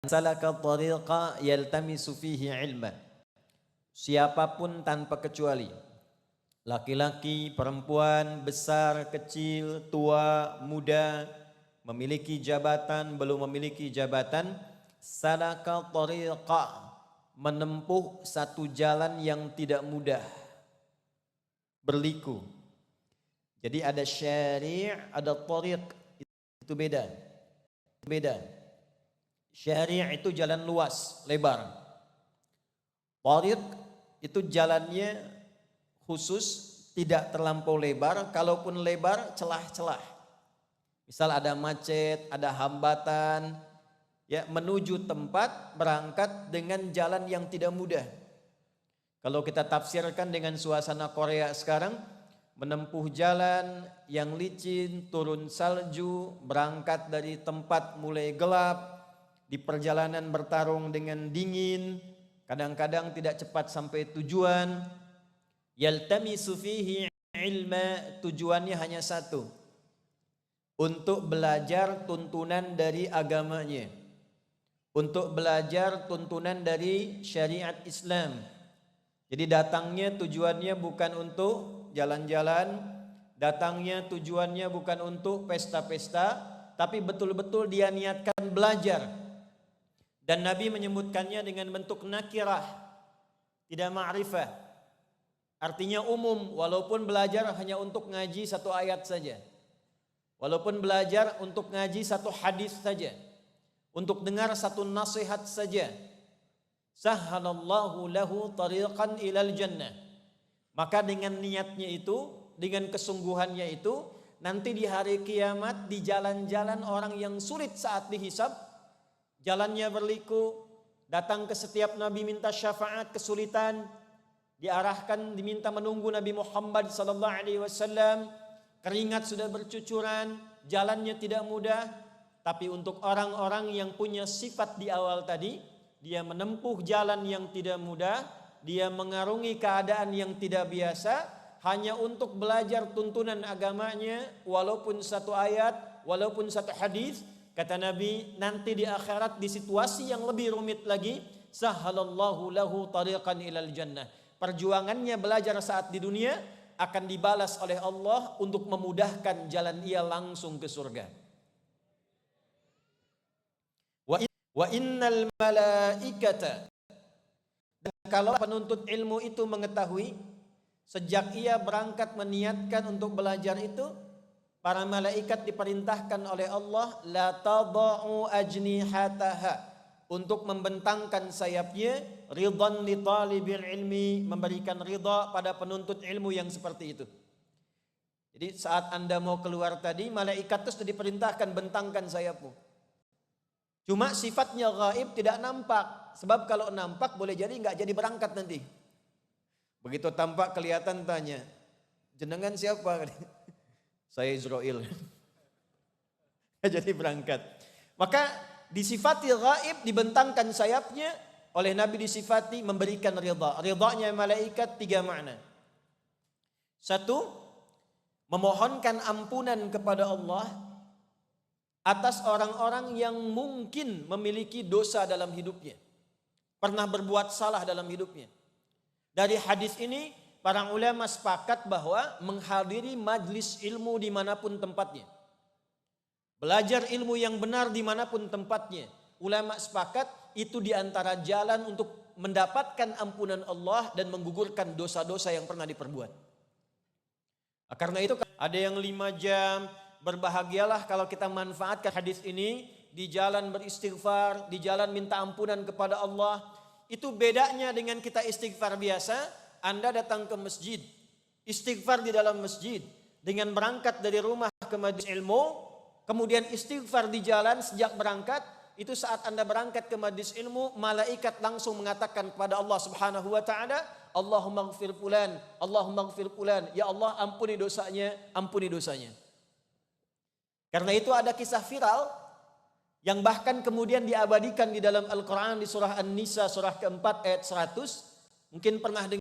salaka tariqa yaltamisu fihi ilma. Siapapun tanpa kecuali, laki-laki, perempuan, besar, kecil, tua, muda, memiliki jabatan, belum memiliki jabatan, salaka tariqa, menempuh satu jalan yang tidak mudah, berliku. Jadi ada syari', ada tariq, itu beda. Syari' itu jalan luas, lebar. Tariq itu jalannya khusus, tidak terlampau lebar, kalaupun lebar celah-celah. Misal ada macet, ada hambatan, ya, menuju tempat berangkat dengan jalan yang tidak mudah. Kalau kita tafsirkan dengan suasana Korea sekarang, menempuh jalan yang licin, turun salju, berangkat dari tempat mulai gelap, di perjalanan bertarung dengan dingin, kadang-kadang tidak cepat sampai tujuan. Yaltamisu fihi ilma, tujuannya hanya satu, untuk belajar tuntunan dari agamanya, untuk belajar tuntunan dari syariat Islam. Jadi datangnya tujuannya bukan untuk jalan-jalan, datangnya tujuannya bukan untuk pesta-pesta, tapi betul-betul dia niatkan belajar. Dan Nabi menyebutkannya dengan bentuk nakirah, tidak ma'rifah. Artinya umum, walaupun belajar hanya untuk ngaji satu ayat saja, walaupun belajar untuk ngaji satu hadis saja, untuk dengar satu nasihat saja, sahhalallahu lahu tariqan ilal jannah. Maka dengan niatnya itu, dengan kesungguhannya itu, nanti di hari kiamat, di jalan-jalan orang yang sulit saat dihisab, jalannya berliku, datang ke setiap nabi minta syafaat, kesulitan, diarahkan, diminta menunggu Nabi Muhammad SAW, keringat sudah bercucuran, jalannya tidak mudah. Tapi untuk orang-orang yang punya sifat di awal tadi, dia menempuh jalan yang tidak mudah, dia mengarungi keadaan yang tidak biasa, hanya untuk belajar tuntunan agamanya, walaupun satu ayat, walaupun satu hadis. Kata Nabi, nanti di akhirat di situasi yang lebih rumit lagi, sahhalallahu lahu tariqan ilal jannah. Perjuangannya belajar saat di dunia akan dibalas oleh Allah untuk memudahkan jalan ia langsung ke surga. Wa innal malaikata, dan kalau penuntut ilmu itu mengetahui, sejak ia berangkat meniatkan untuk belajar itu, para malaikat diperintahkan oleh Allah la tada'u ajnihataha, untuk membentangkan sayapnya, ridhan li talibil ilmi, memberikan ridha pada penuntut ilmu yang seperti itu. Jadi saat Anda mau keluar tadi, malaikat itu diperintahkan bentangkan sayapmu. Cuma sifatnya gaib, tidak nampak. Sebab kalau nampak boleh jadi nggak jadi berangkat nanti. Begitu tampak kelihatan tanya, jenengan siapa? Saya Israel. Jadi berangkat. Maka disifati gaib, dibentangkan sayapnya, oleh Nabi disifati memberikan ridha. Ridhanya malaikat tiga makna. Satu, memohonkan ampunan kepada Allah atas orang-orang yang mungkin memiliki dosa dalam hidupnya, pernah berbuat salah dalam hidupnya. Dari hadis ini para ulama sepakat bahwa menghadiri majlis ilmu dimanapun tempatnya, belajar ilmu yang benar dimanapun tempatnya, ulama sepakat itu diantara jalan untuk mendapatkan ampunan Allah dan menggugurkan dosa-dosa yang pernah diperbuat. Karena itu ada yang 5 jam, berbahagialah kalau kita manfaatkan hadis ini di jalan beristighfar, di jalan minta ampunan kepada Allah. Itu bedanya dengan kita istighfar biasa. Anda datang ke masjid, istighfar di dalam masjid, dengan berangkat dari rumah ke majelis ilmu, kemudian istighfar di jalan sejak berangkat. Itu saat Anda berangkat ke majelis ilmu, malaikat langsung mengatakan kepada Allah Subhanahu wa taala, Allahumma ighfir fulan, Allahumma ighfir fulan, ya Allah ampuni dosanya, ampuni dosanya. Karena itu ada kisah viral yang bahkan kemudian diabadikan di dalam Al-Quran di surah An-Nisa surah keempat ayat 100. Mungkin pernah dengar.